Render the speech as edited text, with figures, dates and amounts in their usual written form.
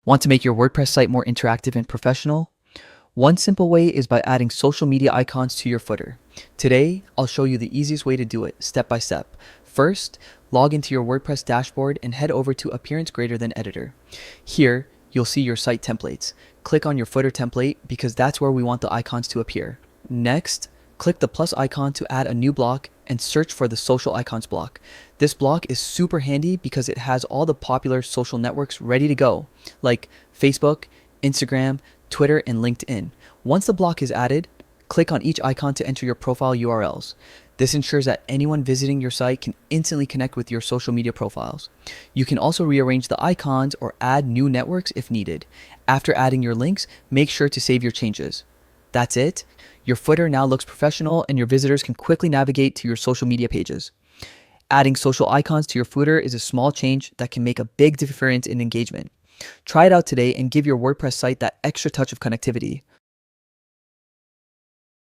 Want to make your WordPress site more interactive and professional? One simple way is by adding social media icons to your footer. Today, I'll show you the easiest way to do it, step by step. First, log into your WordPress dashboard and head over to Appearance Greater Than Editor. Here, you'll see your site templates. Click on your footer template because that's where we want the icons to appear. Next, click the plus icon to add a new block and search for the social icons block. This block is super handy because it has all the popular social networks ready to go, like Facebook, Instagram, Twitter, and LinkedIn. Once the block is added, click on each icon to enter your profile URLs. This ensures that anyone visiting your site can instantly connect with your social media profiles. You can also rearrange the icons or add new networks if needed. After adding your links, make sure to save your changes. That's it. Your footer now looks professional and your visitors can quickly navigate to your social media pages. Adding social icons to your footer is a small change that can make a big difference in engagement. Try it out today and give your WordPress site that extra touch of connectivity.